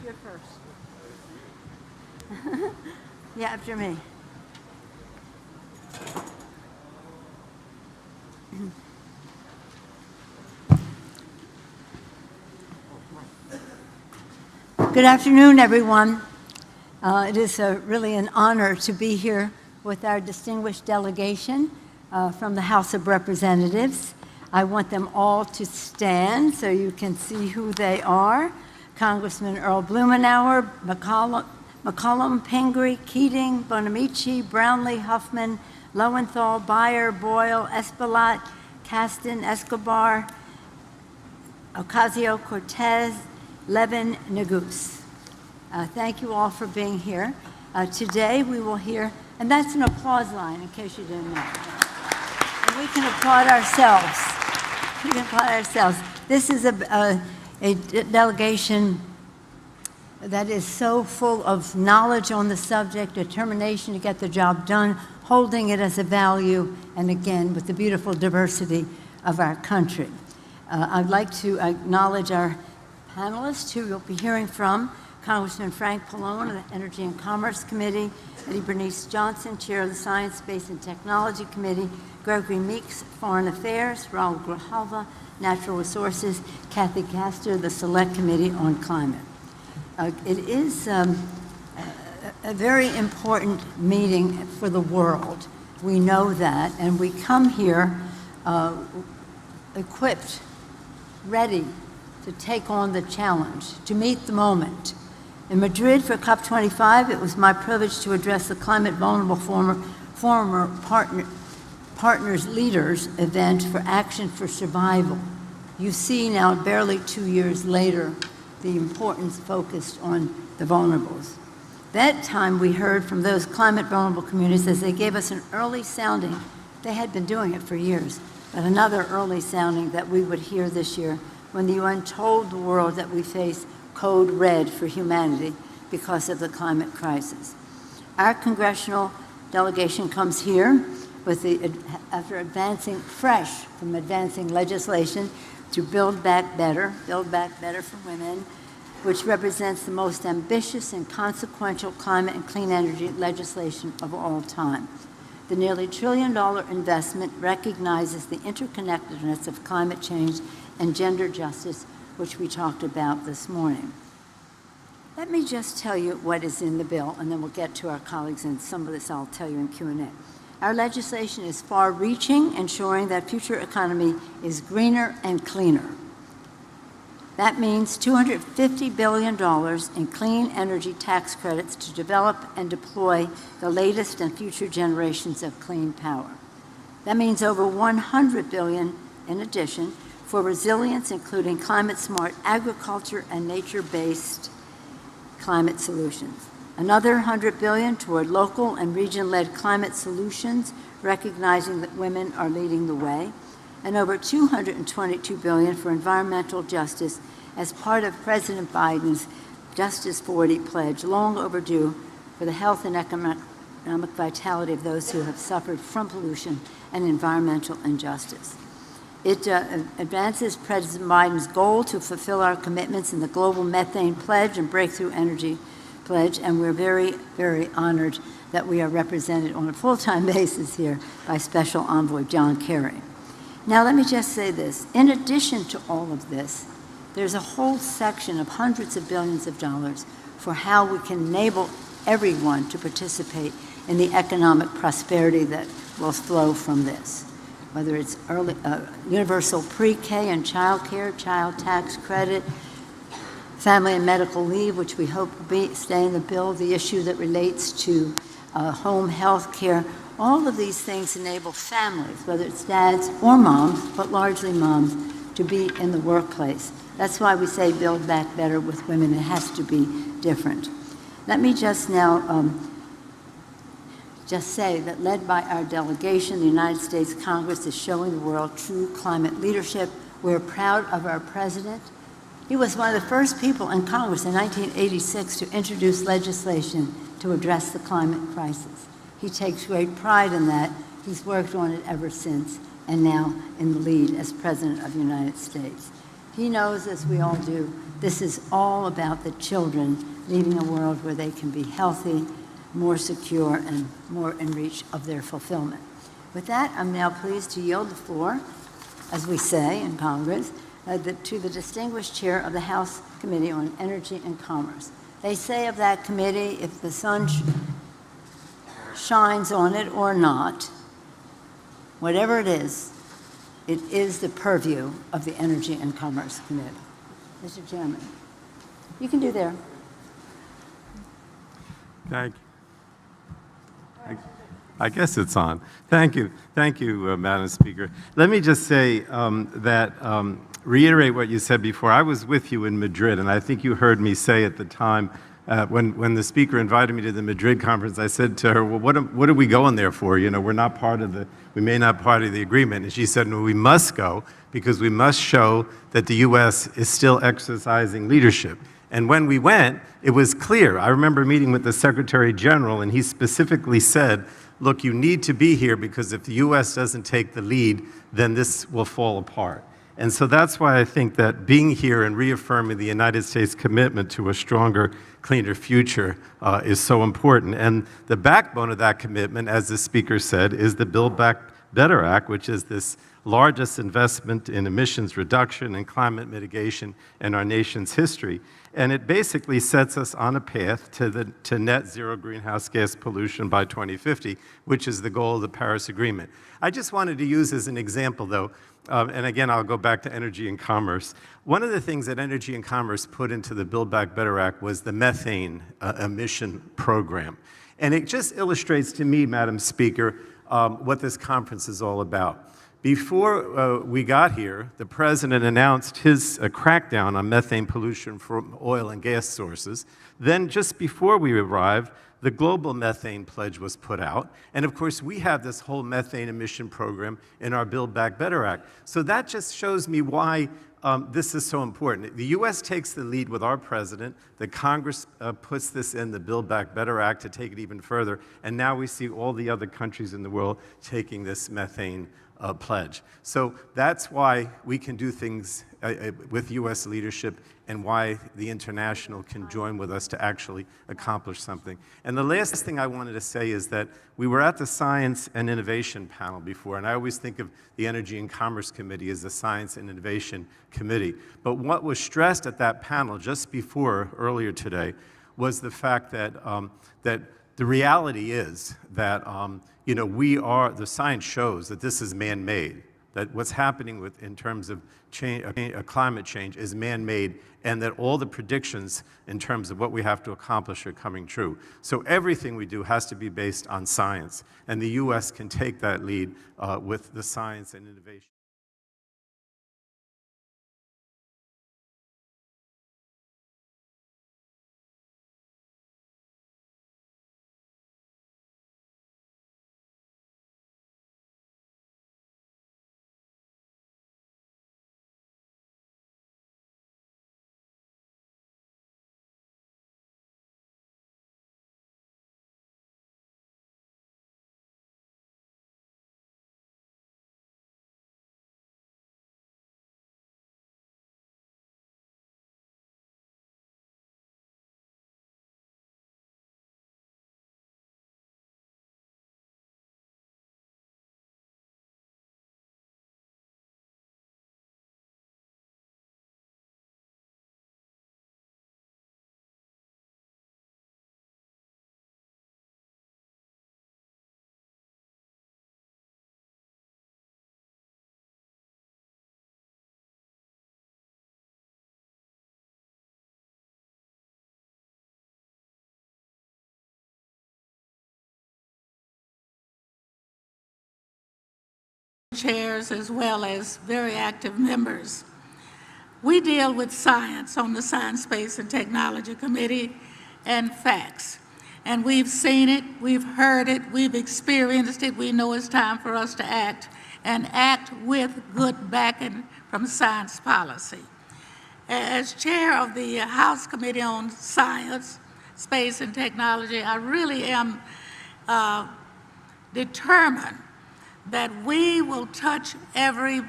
You're first. Yeah, after me. Good afternoon, everyone. It is really an honor to be here with our distinguished delegation from the House of Representatives. I want them all to stand so you can see who they are. Congressman Earl Blumenauer, McCollum, Pingree, Keating, Bonamici, Brownlee, Huffman, Lowenthal, Beyer, Boyle, Espaillat, Caston, Escobar, Ocasio-Cortez, Levin, Neguse. Thank you all for being here. Today we will hear, and that's an applause line in case you didn't know. And we can applaud ourselves. We can applaud ourselves. This is a delegation that is so full of knowledge on the subject, determination to get the job done, holding it as a value, and again, with the beautiful diversity of our country. I'd like to acknowledge our panelists who you'll be hearing from: Congressman Frank Pallone of the Energy and Commerce Committee, Eddie Bernice Johnson, Chair of the Science, Space, and Technology Committee, Gregory Meeks, Foreign Affairs, Raul Grijalva, Natural Resources, Kathy Castor, the Select Committee on Climate. It is a very important meeting for the world. We know that, and we come here equipped, ready to take on the challenge, to meet the moment. In Madrid for COP25, it was my privilege to address the Climate Vulnerable Former Partners Leaders event for Action for Survival. You see now, barely 2 years later, the importance focused on the vulnerables. That time we heard from those climate vulnerable communities as they gave us an early sounding. They had been doing it for years, but another early sounding that we would hear this year when the UN told the world that we face code red for humanity because of the climate crisis. Our congressional delegation comes here after advancing fresh from advancing legislation to Build Back Better for Women, which represents the most ambitious and consequential climate and clean energy legislation of all time. The nearly $1 trillion investment recognizes the interconnectedness of climate change and gender justice, which we talked about this morning. Let me just tell you what is in the bill, and then we'll get to our colleagues, and some of this I'll tell you in Q&A. Our legislation is far-reaching, ensuring that future economy is greener and cleaner. That means $250 billion in clean energy tax credits to develop and deploy the latest and future generations of clean power. That means over $100 billion in addition for resilience, including climate-smart agriculture and nature-based climate solutions. Another $100 billion toward local and region-led climate solutions, recognizing that women are leading the way, and over $222 billion for environmental justice as part of President Biden's Justice 40 pledge, long overdue for the health and economic vitality of those who have suffered from pollution and environmental injustice. It advances President Biden's goal to fulfill our commitments in the Global Methane Pledge and Breakthrough Energy Pledge, and we're very, very honored that we are represented on a full-time basis here by Special Envoy John Kerry. Now, let me just say this. In addition to all of this, there's a whole section of hundreds of billions of dollars for how we can enable everyone to participate in the economic prosperity that will flow from this, whether it's universal pre-K and child care, child tax credit, family and medical leave, which we hope will stay in the bill, the issue that relates to home health care. All of these things enable families, whether it's dads or moms, but largely moms, to be in the workplace. That's why we say Build Back Better with Women. It has to be different. Let me just now just say that led by our delegation, the United States Congress is showing the world true climate leadership. We're proud of our president, He was one of the first people in Congress in 1986 to introduce legislation to address the climate crisis. He takes great pride in that. He's worked on it ever since, and now in the lead as President of the United States. He knows, as we all do, this is all about the children leaving a world where they can be healthy, more secure, and more in reach of their fulfillment. With that, I'm now pleased to yield the floor, as we say in Congress, to the distinguished chair of the House Committee on Energy and Commerce. They say of that committee, if the sun shines on it or not, whatever it is the purview of the Energy and Commerce Committee. Mr. Chairman, you can do there. Thank you. I guess it's on. Thank you, Madam Speaker. Let me just say reiterate what you said before. I was with you in Madrid, and I think you heard me say at the time, when the speaker invited me to the Madrid conference, I said to her, well, what are we going there for? You know, we may not part of the agreement. And she said, no, we must go because we must show that the U.S. is still exercising leadership. And when we went, it was clear. I remember meeting with the Secretary General, and he specifically said, look, you need to be here because if the U.S. doesn't take the lead, then this will fall apart. And so that's why I think that being here and reaffirming the United States' commitment to a stronger, cleaner future is so important. And the backbone of that commitment, as the speaker said, is the Build Back Better Act, which is this largest investment in emissions reduction and climate mitigation in our nation's history. And it basically sets us on a path to net zero greenhouse gas pollution by 2050, which is the goal of the Paris Agreement. I just wanted to use as an example, though, and again, I'll go back to energy and commerce. One of the things that Energy and Commerce put into the Build Back Better Act was the methane emission program. And it just illustrates to me, Madam Speaker, what this conference is all about. Before we got here, the President announced his crackdown on methane pollution from oil and gas sources. Then just before we arrived, the global methane pledge was put out. And of course, we have this whole methane emission program in our Build Back Better Act. So that just shows me why this is so important. The U.S. takes the lead with our president. The Congress puts this in the Build Back Better Act to take it even further. And now we see all the other countries in the world taking this methane pledge. So that's why we can do things with U.S. leadership and why the international can join with us to actually accomplish something. And the last thing I wanted to say is that we were at the Science and Innovation panel before, and I always think of the Energy and Commerce Committee as the Science and Innovation Committee. But what was stressed at that panel just before, earlier today, was the fact that, that the reality is that you know, the science shows that this is man-made, that what's happening in terms of climate change is man-made, and that all the predictions in terms of what we have to accomplish are coming true. So everything we do has to be based on science, and the U.S. can take that lead with the science and innovation. Chairs as well as very active members. We deal with science on the Science, Space, and Technology Committee and facts. And we've seen it, we've heard it, we've experienced it. We know it's time for us to act and act with good backing from science policy. As chair of the House Committee on Science, Space, and Technology, I really am determined that we will touch every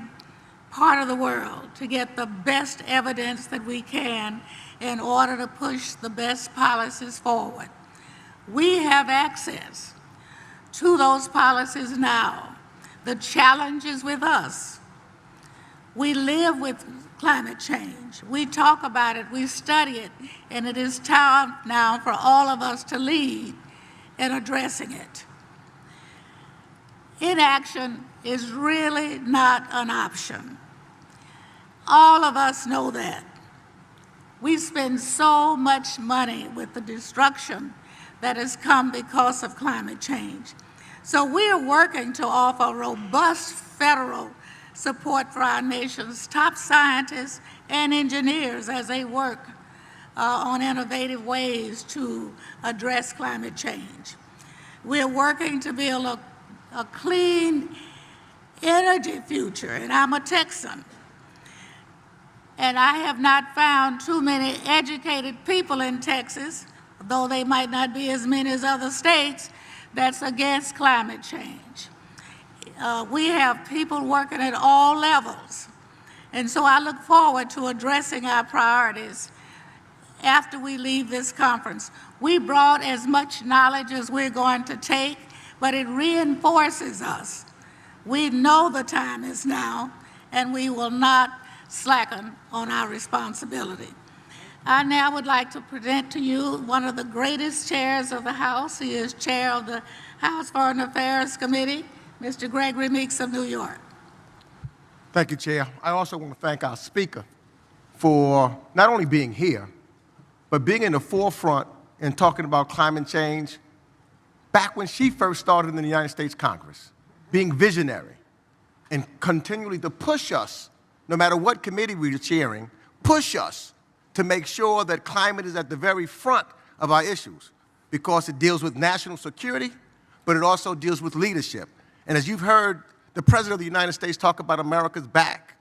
part of the world to get the best evidence that we can in order to push the best policies forward. We have access to those policies now. The challenge is with us. We live with climate change. We talk about it, we study it, and it is time now for all of us to lead in addressing it. Inaction is really not an option. All of us know that. We spend so much money with the destruction that has come because of climate change. So we are working to offer robust federal support for our nation's top scientists and engineers as they work on innovative ways to address climate change. We're working to build a clean energy future, and I'm a Texan. And I have not found too many educated people in Texas, though they might not be as many as other states, that's against climate change. We have people working at all levels. And so I look forward to addressing our priorities after we leave this conference. We brought as much knowledge as we're going to take, but it reinforces us. We know the time is now, and we will not slacken on our responsibility. I now would like to present to you one of the greatest chairs of the House. He is chair of the House Foreign Affairs Committee, Mr. Gregory Meeks of New York. Thank you, Chair. I also want to thank our Speaker for not only being here, but being in the forefront and talking about climate change back when she first started in the United States Congress, being visionary and continually to push us, no matter what committee we're chairing, push us to make sure that climate is at the very front of our issues, because it deals with national security, but it also deals with leadership. And as you've heard the President of the United States talk about America's back,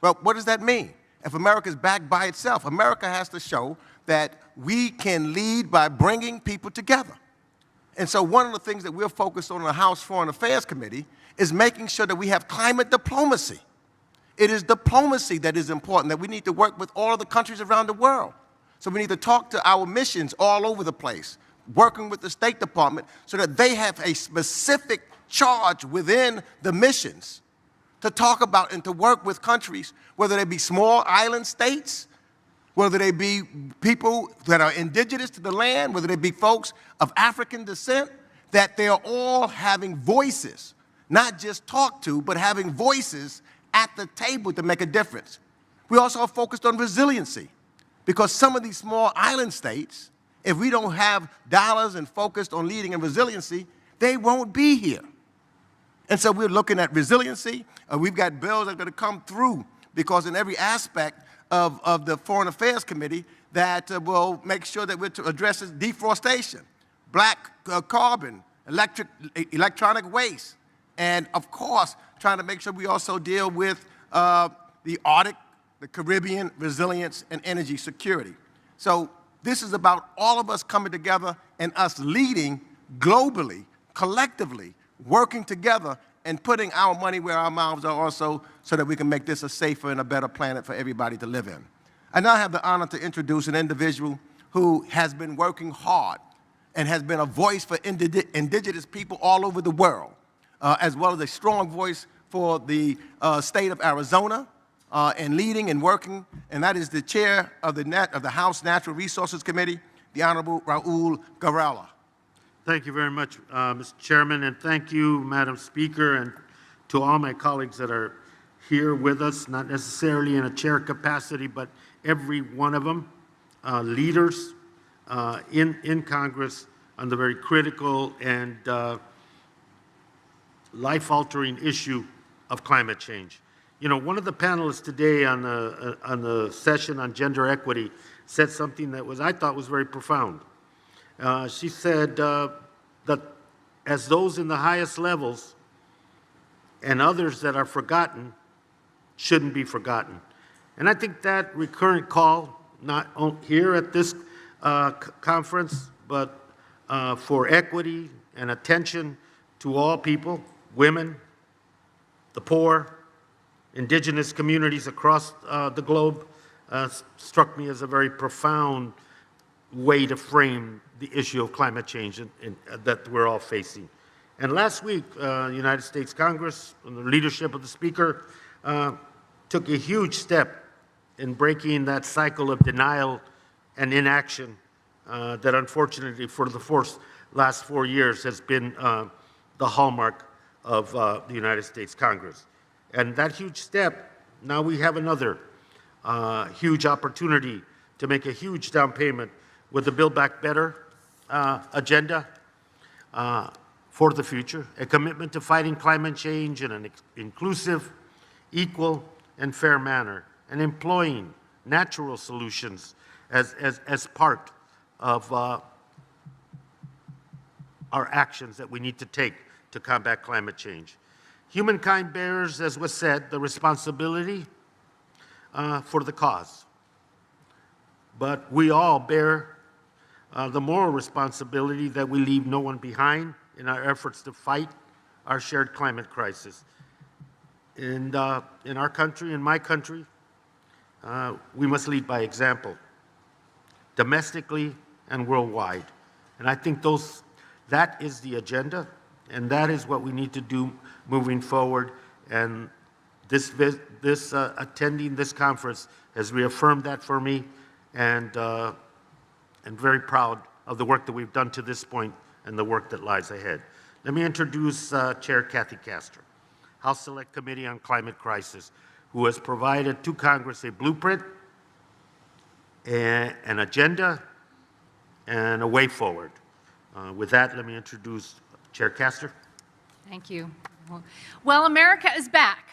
well, what does that mean? If America's back by itself, America has to show that we can lead by bringing people together. And so one of the things that we're focused on in the House Foreign Affairs Committee is making sure that we have climate diplomacy. It is diplomacy that is important, that we need to work with all of the countries around the world. So we need to talk to our missions all over the place, working with the State Department so that they have a specific charge within the missions to talk about and to work with countries, whether they be small island states, whether they be people that are indigenous to the land, whether they be folks of African descent, that they are all having voices, not just talk to, but having voices at the table to make a difference. We also are focused on resiliency, because some of these small island states, if we don't have dollars and focused on leading in resiliency, they won't be here. And so we're looking at resiliency. We've got bills that are going to come through, because in every aspect of the Foreign Affairs Committee that will make sure that we're addressing deforestation, black carbon, electronic waste, and of course, trying to make sure we also deal with the Arctic, the Caribbean, resilience, and energy security. So this is about all of us coming together and us leading globally, collectively, working together and putting our money where our mouths are also, so that we can make this a safer and a better planet for everybody to live in. I now have the honor to introduce an individual who has been working hard and has been a voice for indigenous people all over the world, as well as a strong voice for the state of Arizona, and leading and working, and that is the chair of the House Natural Resources Committee, the Honorable Raul Garrella. Thank you very much, Mr. Chairman, and thank you, Madam Speaker, and to all my colleagues that are here with us, not necessarily in a chair capacity, but every one of them, leaders in Congress on the very critical and life-altering issue of climate change. You know, one of the panelists today on the session on gender equity said something that I thought was very profound. She said that as those in the highest levels and others that are forgotten shouldn't be forgotten. And I think that recurrent call, not here at this conference, but for equity and attention to all people, women, the poor, indigenous communities across the globe, struck me as a very profound way to frame the issue of climate change that we're all facing. And last week, the United States Congress, under the leadership of the Speaker, took a huge step in breaking that cycle of denial and inaction that unfortunately for the last 4 years has been the hallmark of the United States Congress. And that huge step, now we have another huge opportunity to make a huge down payment with the Build Back Better agenda for the future, a commitment to fighting climate change in an inclusive, equal, and fair manner, and employing natural solutions as part of our actions that we need to take to combat climate change. Humankind bears, as was said, the responsibility for the cause. But we all bear the moral responsibility that we leave no one behind in our efforts to fight our shared climate crisis. And in our country, in my country, we must lead by example, domestically and worldwide. And I think that is the agenda, and that is what we need to do moving forward. And attending this conference has reaffirmed that for me, and I'm very proud of the work that we've done to this point and the work that lies ahead. Let me introduce Chair Kathy Castor, House Select Committee on Climate Crisis, who has provided to Congress a blueprint, an agenda, and a way forward. With that, let me introduce Chair Castor. Thank you. Well, America is back.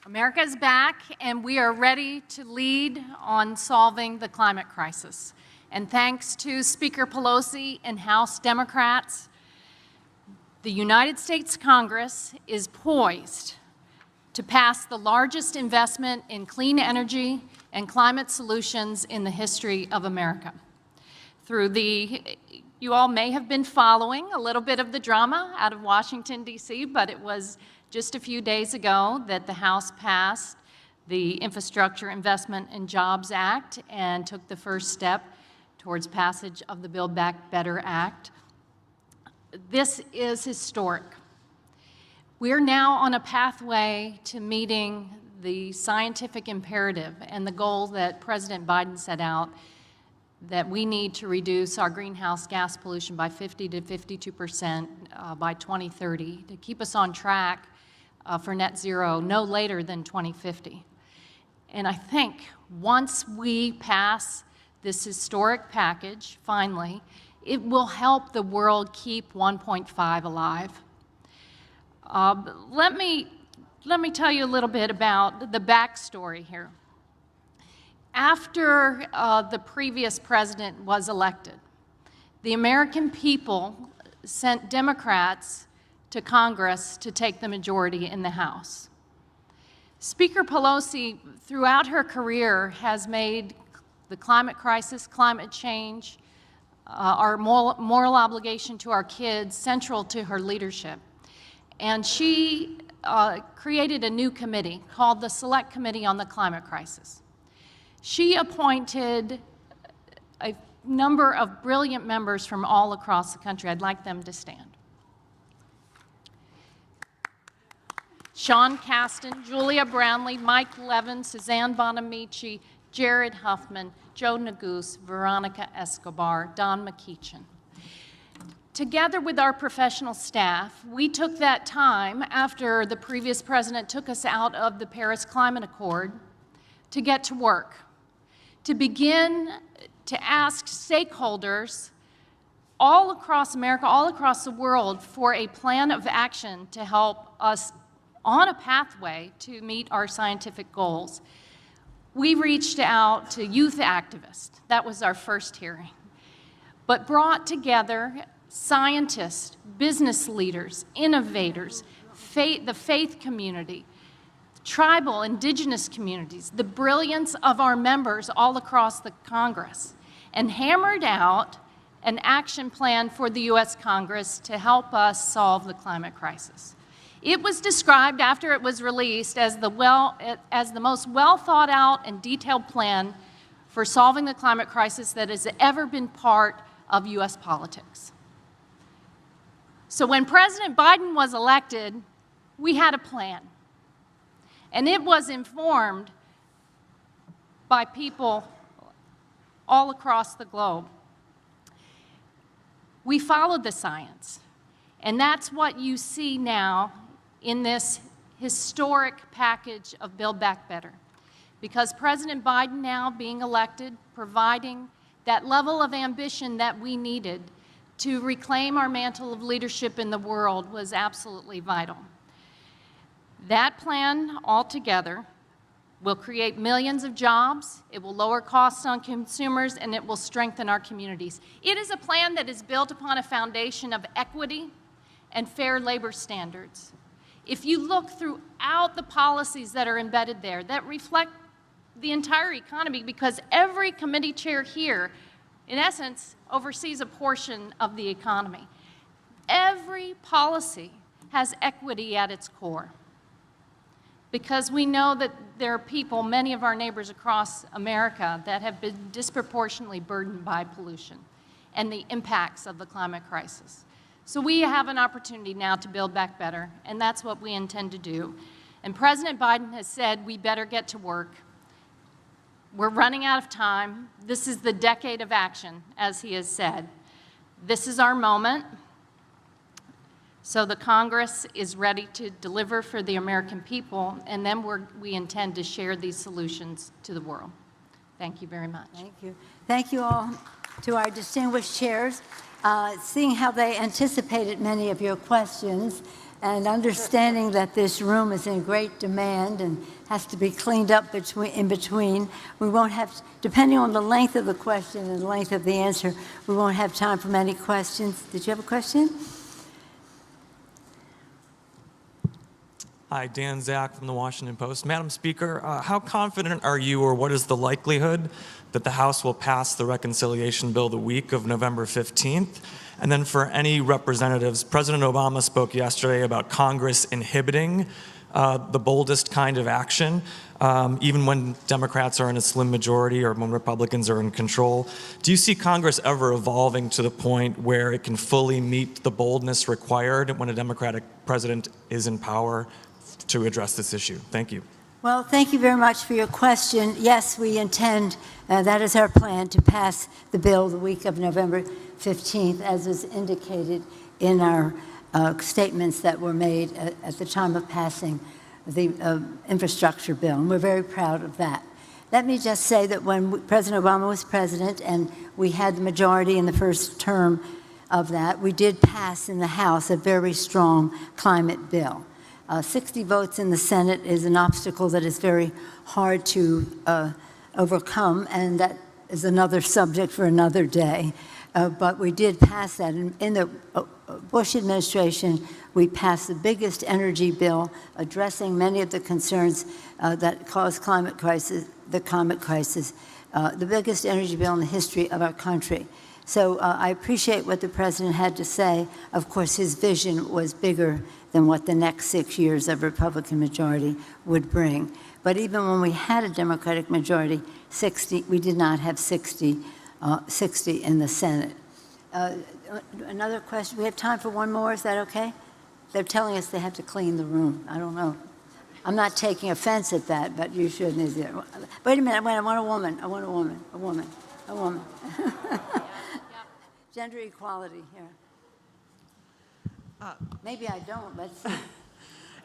America is back, and we are ready to lead on solving the climate crisis. And thanks to Speaker Pelosi and House Democrats, the United States Congress is poised to pass the largest investment in clean energy and climate solutions in the history of America. You all may have been following a little bit of the drama out of Washington, D.C., but it was just a few days ago that the House passed the Infrastructure Investment and Jobs Act and took the first step towards passage of the Build Back Better Act. This is historic. We're now on a pathway to meeting the scientific imperative and the goal that President Biden set out, that we need to reduce our greenhouse gas pollution by 50 to 52% by 2030 to keep us on track for net zero no later than 2050. And I think once we pass this historic package, finally, it will help the world keep 1.5 alive. Let me tell you a little bit about the backstory here. After the previous president was elected, the American people sent Democrats to Congress to take the majority in the House. Speaker Pelosi, throughout her career, has made the climate crisis, climate change, our moral obligation to our kids central to her leadership. And she created a new committee called the Select Committee on the Climate Crisis. She appointed a number of brilliant members from all across the country. I'd like them to stand. Sean Casten, Julia Brownlee, Mike Levin, Suzanne Bonamici, Jared Huffman, Joe Neguse, Veronica Escobar, Don McEachin. Together with our professional staff, we took that time after the previous president took us out of the Paris Climate Accord to get to work, to begin to ask stakeholders all across America, all across the world, for a plan of action to help us on a pathway to meet our scientific goals. We reached out to youth activists. That was our first hearing, but brought together scientists, business leaders, innovators, the faith community, tribal, indigenous communities, the brilliance of our members all across the Congress, and hammered out an action plan for the U.S. Congress to help us solve the climate crisis. It was described after it was released as the most well thought out and detailed plan for solving the climate crisis that has ever been part of U.S. politics. So when President Biden was elected, we had a plan. And it was informed by people all across the globe. We followed the science, and that's what you see now in this historic package of Build Back Better. Because President Biden now being elected, providing that level of ambition that we needed to reclaim our mantle of leadership in the world was absolutely vital. That plan altogether will create millions of jobs, it will lower costs on consumers, and it will strengthen our communities. It is a plan that is built upon a foundation of equity and fair labor standards. If you look throughout the policies that are embedded there, that reflect the entire economy, because every committee chair here, in essence, oversees a portion of the economy. Every policy has equity at its core, because we know that there are people, many of our neighbors across America, that have been disproportionately burdened by pollution and the impacts of the climate crisis. So we have an opportunity now to build back better, and that's what we intend to do. And President Biden has said we better get to work. We're running out of time. This is the decade of action, as he has said. This is our moment. So the Congress is ready to deliver for the American people, and then we intend to share these solutions to the world. Thank you very much. Thank you. Thank you all to our distinguished chairs. Seeing how they anticipated many of your questions and understanding that this room is in great demand and has to be cleaned up in between, we won't have, depending on the length of the question and the length of the answer, we won't have time for many questions. Did you have a question? Hi, Dan Zach from the Washington Post. Madam Speaker, how confident are you, or what is the likelihood that the House will pass the reconciliation bill the week of November 15th? And then for any representatives, President Obama spoke yesterday about Congress inhibiting the boldest kind of action, even when Democrats are in a slim majority or when Republicans are in control. Do you see Congress ever evolving to the point where it can fully meet the boldness required when a Democratic president is in power to address this issue? Thank you. Well, thank you very much for your question. Yes, we intend, that is our plan, to pass the bill the week of November 15th, as is indicated in our statements that were made at the time of passing the infrastructure bill, and we're very proud of that. Let me just say that when President Obama was president and we had the majority in the first term of that, we did pass in the House a very strong climate bill. 60 votes in the Senate is an obstacle that is very hard to overcome, and that is another subject for another day. But we did pass that. In the Bush administration, we passed the biggest energy bill addressing many of the concerns that cause the climate crisis, the biggest energy bill in the history of our country. So I appreciate what the president had to say. Of course, his vision was bigger than what the next 6 years of Republican majority would bring. But even when we had a Democratic majority, 60, we did not have 60 in the Senate. Another question. We have time for one more. Is that okay? They're telling us they have to clean the room. I don't know. I'm not taking offense at that, but you shouldn't either. Wait a minute. I want a woman. I want a woman. A woman. A woman. Gender equality here. Maybe I don't. Let's see.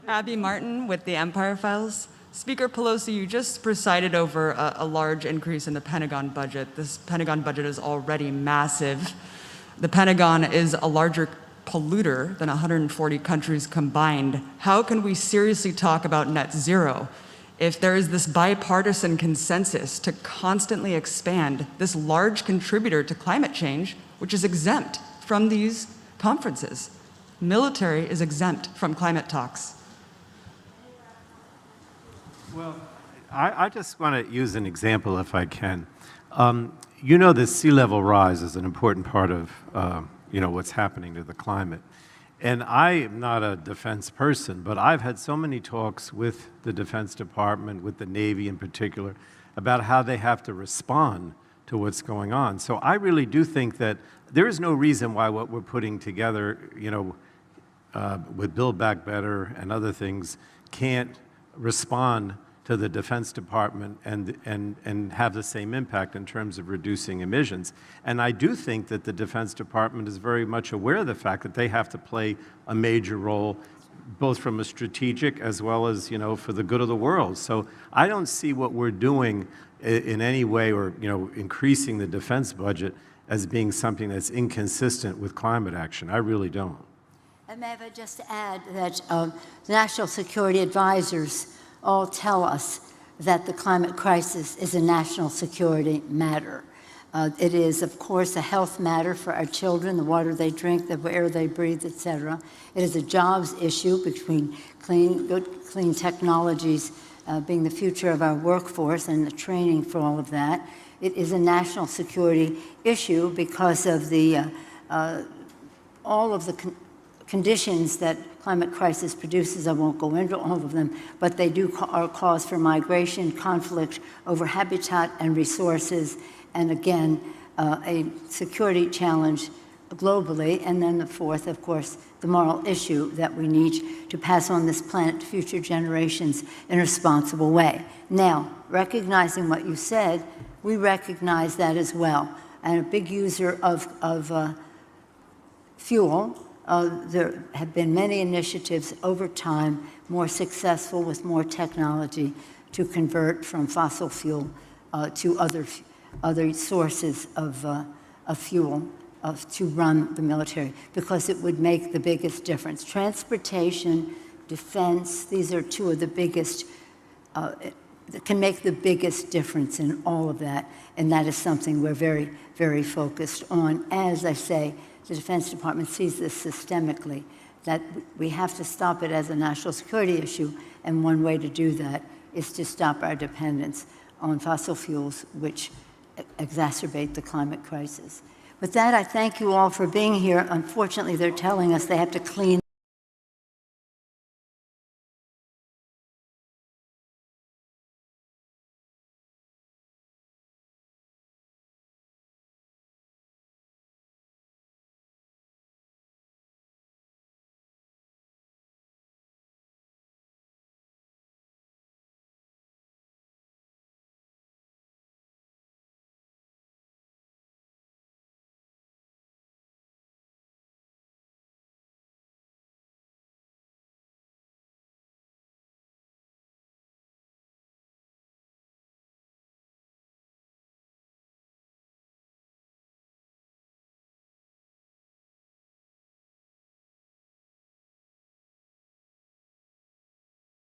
Abby Martin with the Empire Files. Speaker Pelosi, you just presided over a large increase in the Pentagon budget. This Pentagon budget is already massive. The Pentagon is a larger polluter than 140 countries combined. How can we seriously talk about net zero if there is this bipartisan consensus to constantly expand this large contributor to climate change, which is exempt from these conferences? Military is exempt from climate talks. Well, I just want to use an example if I can. You know that sea level rise is an important part of what's happening to the climate. And I am not a defense person, but I've had so many talks with the Defense Department, with the Navy in particular, about how they have to respond to what's going on. So I really do think that there is no reason why what we're putting together, with Build Back Better and other things, can't respond to the Defense Department and have the same impact in terms of reducing emissions. And I do think that the Defense Department is very much aware of the fact that they have to play a major role, both from a strategic as well as, for the good of the world. So I don't see what we're doing in any way, or, increasing the defense budget as being something that's inconsistent with climate action. I really don't. And may I just add that the national security advisors all tell us that the climate crisis is a national security matter. It is, of course, a health matter for our children, the water they drink, the air they breathe, et cetera. It is a jobs issue between clean technologies being the future of our workforce and the training for all of that. It is a national security issue because of the all of the conditions that climate crisis produces. I won't go into all of them, but they are cause for migration, conflict over habitat and resources, and again, a security challenge globally. And then the fourth, of course, the moral issue that we need to pass on this planet to future generations in a responsible way. Now, recognizing what you said, we recognize that as well. And a big user of fuel. There have been many initiatives over time, more successful with more technology, to convert from fossil fuel to other sources of fuel to run the military, because it would make the biggest difference. Transportation, defense, these are two of the biggest, that can make the biggest difference in all of that, and that is something we're very, very focused on. As I say, the Defense Department sees this systemically, that we have to stop it as a national security issue, and one way to do that is to stop our dependence on fossil fuels, which exacerbate the climate crisis. With that, I thank you all for being here. Unfortunately, they're telling us they have to clean